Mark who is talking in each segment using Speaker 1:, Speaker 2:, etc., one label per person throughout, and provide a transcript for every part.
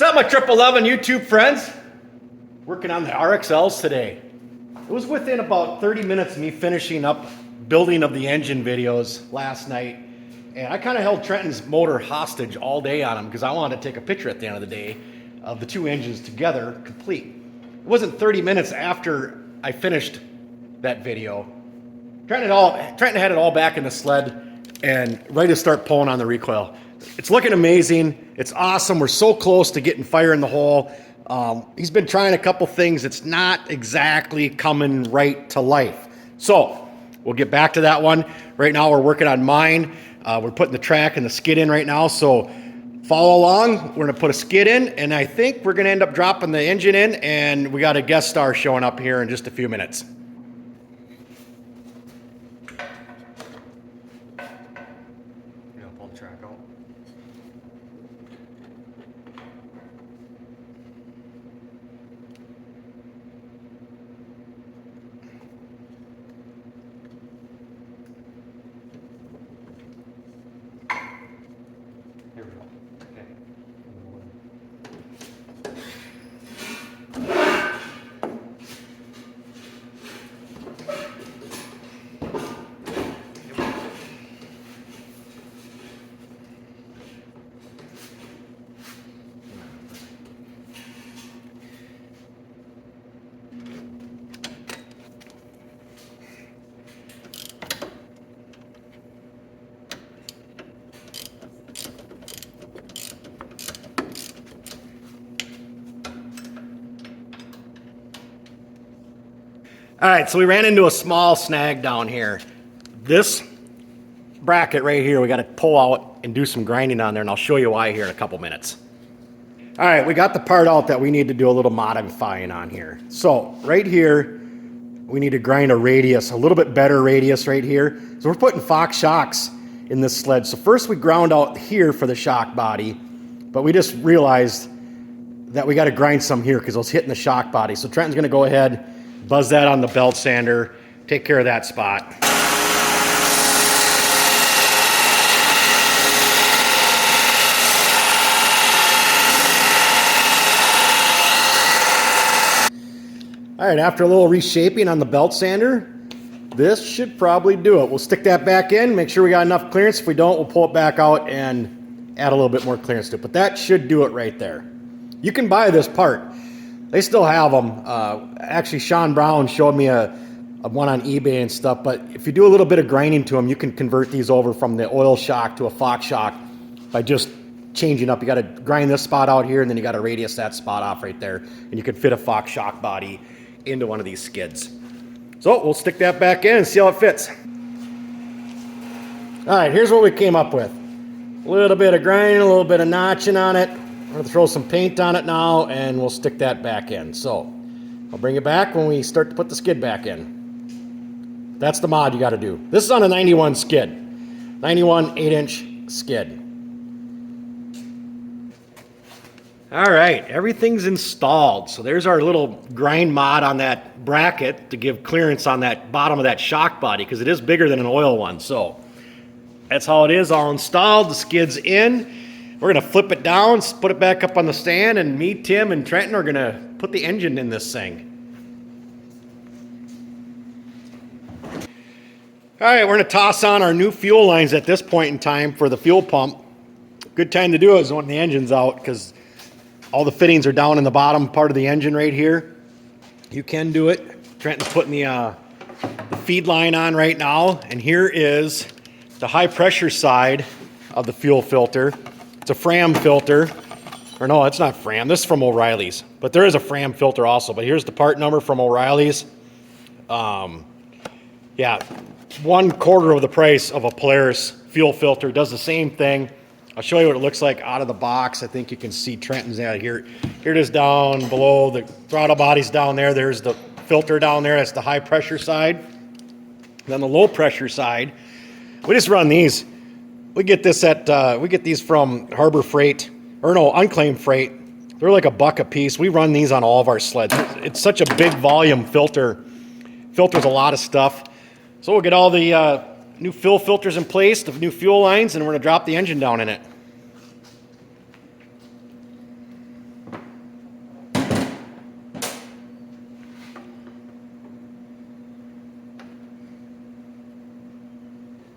Speaker 1: What's up, my 1111 YouTube friends? Working on the Rxl'S today. It was within about 30 minutes of me finishing up building of the engine videos last night. And I kind of held Trenton's motor hostage all day on him because I wanted to take a picture at the end of the day of the two engines together, complete. It wasn't 30 minutes after I finished that video. Trenton had it all back in the sled and ready to start pulling on the recoil. It's looking amazing. It's awesome. We're so close to getting fire in the hole. He's been trying a couple things. It's not exactly coming right to life. So we'll get back to that one. Right now we're working on mine. We're putting the track and the skid in right now. So follow along. We're going to put a skid in, and I think we're going to end up dropping the engine in, and we got a guest star showing up here in just a few minutes. Pull the track out. Here we go. Okay. All right, so we ran into a small snag down here. This bracket right here, we got to pull out and do some grinding on there, and I'll show you why here in a couple minutes. All right, we got the part out that we need to do a little modifying on here. So right here, we need to grind a radius, a little bit better radius right here. So we're putting Fox shocks in this sled. So first we ground out here for the shock body, but we just realized that we got to grind some here because it was hitting the shock body. So Trenton's going to go ahead, buzz that on the belt sander, take care of that spot. All right, after a little reshaping on the belt sander, this should probably do it. We'll stick that back in, make sure we got enough clearance. If we don't, we'll pull it back out and add a little bit more clearance to it. But that should do it right there. You can buy this part. They still have them. Actually, Sean Brown showed me a one on eBay and stuff, but if you do a little bit of grinding to them, you can convert these over from the oil shock to a Fox shock by just changing up. You got to grind this spot out here, and then you got to radius that spot off right there, and you can fit a Fox shock body into one of these skids. So we'll stick that back in and see how it fits. All right, here's what we came up with. A little bit of grinding, a little bit of notching on it. I'm going to throw some paint on it now, and we'll stick that back in. So I'll bring it back when we start to put the skid back in. That's the mod you got to do. This is on a 91 skid. 91 8-inch skid. All right, everything's installed. So there's our little grind mod on that bracket to give clearance on that bottom of that shock body because it is bigger than an oil one. So that's how it is, all installed. The skid's in. We're going to flip it down, put it back up on the stand, and me, Tim, and Trenton are going to put the engine in this thing. All right, we're going to toss on our new fuel lines at this point in time for the fuel pump. Good time to do it is when the engine's out because all the fittings are down in the bottom part of the engine right here. You can do it. Trenton's putting the feed line on right now, and here is the high pressure side of the fuel filter. It's a Fram filter, or no, it's not Fram. This is from O'Reilly's, but there is a Fram filter also. But here's the part number from O'Reilly's. Yeah, 1/4 of the price of a Polaris fuel filter. Does the same thing. I'll show you what it looks like out of the box. I think you can see Trenton's out here. Here it is down below. The throttle body's down there. There's the filter down there. That's the high pressure side. Then the low pressure side. We just run these. We get this at we get these from Harbor Freight, or no, Unclaimed Freight. They're like $1 a piece. We run these on all of our sleds. It's such a big volume filter. Filters a lot of stuff. So we'll get all the new fill filters in place, the new fuel lines, and we're going to drop the engine down in it.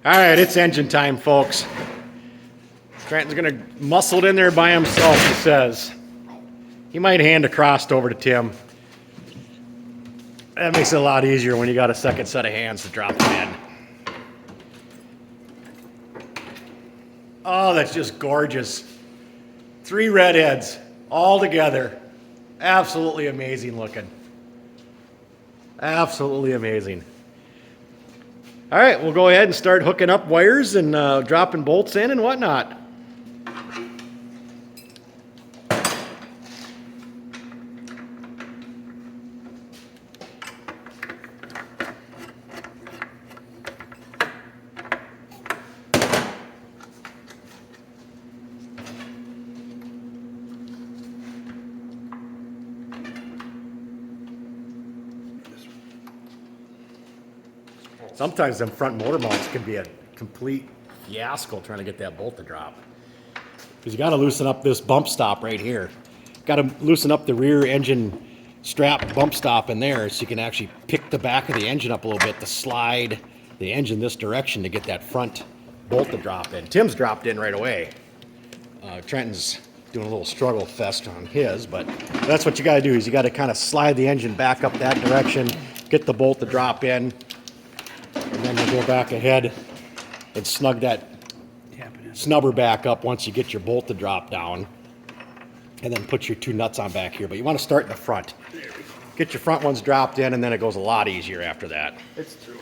Speaker 1: All right, it's engine time, folks. Trenton's gonna muscle it in there by himself, he says. He might hand across over to Tim. That makes it a lot easier when you got a second set of hands to drop it in. Oh, that's just gorgeous. 3 redheads all together. Absolutely amazing looking. Absolutely amazing. All right, we'll go ahead and start hooking up wires and dropping bolts in and whatnot. Sometimes them front motor mounts can be a complete fiasco trying to get that bolt to drop. Because you got to loosen up this bump stop right here. Got to loosen up the rear engine strap bump stop in there so you can actually pick the back of the engine up a little bit to slide the engine this direction to get that front bolt to drop in. Tim's dropped in right away. Trenton's doing a little struggle fest on his, but that's what you got to do is you got to kind of slide the engine back up that direction, get the bolt to drop in. And then you go back ahead and snug that snubber back up once you get your bolt to drop down. And then put your 2 nuts on back here. But you want to start in the front. Get your front ones dropped in, and then it goes a lot easier after that.
Speaker 2: It's true.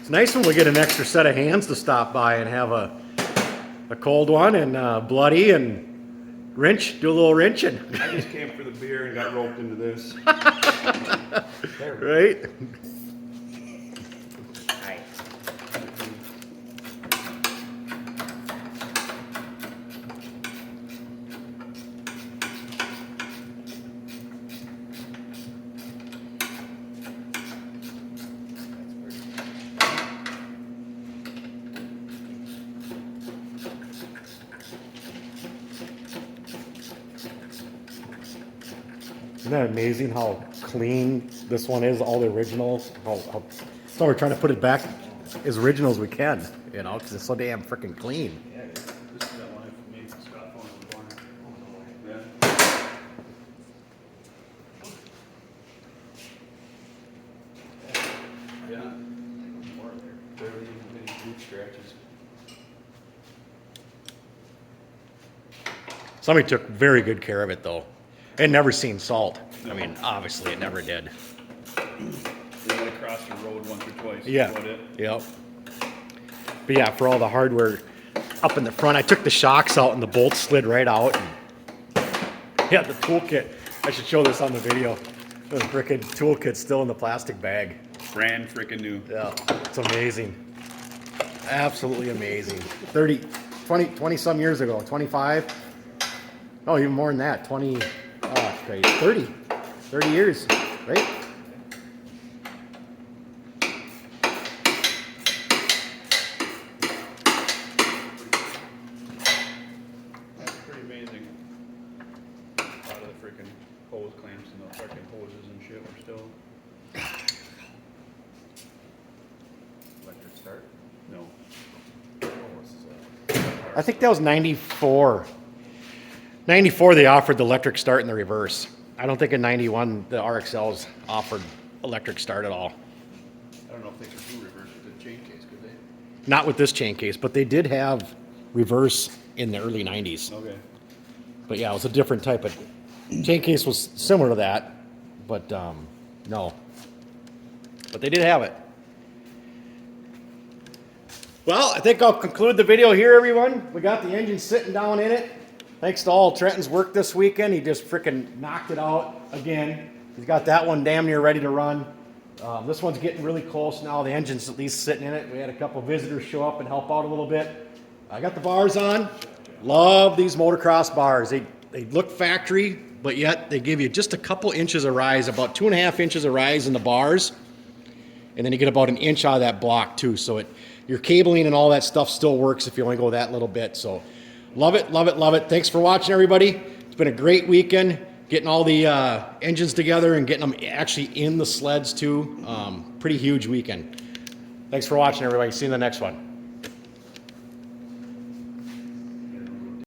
Speaker 1: It's nice when we get an extra set of hands to stop by and have a cold one and bloody and wrench, do a little wrenching.
Speaker 2: I just came for the beer and got roped into this.
Speaker 1: Right? Isn't that amazing how clean this one is, all the originals? So we're trying to put it back as original as we can, you know, because it's so damn freaking clean.
Speaker 2: Yeah, this is that one I made some Scott phone in the barn. Yeah. Yeah. More there. Barely even any boot scratches.
Speaker 1: Somebody took very good care of it, though. It never seen salt. I mean, obviously, it never did.
Speaker 2: They went across the road once or twice.
Speaker 1: Yeah.
Speaker 2: That's about it.
Speaker 1: Yep. But yeah, for all the hardware up in the front, I took the shocks out and the bolts slid right out. And yeah, the toolkit. I should show this on the video. The frickin' toolkit's still in the plastic bag.
Speaker 2: Brand freaking new.
Speaker 1: Yeah, it's amazing. Absolutely amazing. 20 some years ago, 25. Oh, even more than that, 20, oh, great, 30 years, right?
Speaker 2: That's pretty amazing. A lot of the freaking hose clamps and the freaking hoses and shit are still.
Speaker 3: Electric start?
Speaker 2: No.
Speaker 1: I think that was 94. 94, they offered the electric start and the reverse. I don't think in 91, the Rxl'S offered electric start at all.
Speaker 2: I don't know if they could do reverse with the chain case, could they?
Speaker 1: Not with this chain case, but they did have reverse in the early 90s.
Speaker 2: Okay.
Speaker 1: But yeah, it was a different type of chain case, was similar to that, but no. But they did have it. Well, I think I'll conclude the video here, everyone. We got the engine sitting down in it. Thanks to all Trenton's work this weekend. He just freaking knocked it out again. He's got that one damn near ready to run. This one's getting really close now. The engine's at least sitting in it. We had a couple visitors show up and help out a little bit. I got the bars on. Love these motocross bars. They look factory, but yet they give you just a couple inches of rise, about 2.5 inches of rise in the bars. And then you get about an inch out of that block too. So your cabling and all that stuff still works if you only go that little bit. So love it, love it, love it. Thanks for watching, everybody. It's been a great weekend. getting all the engines together and getting them actually in the sleds too. Pretty huge weekend. Thanks for watching, everybody. See you in the next one.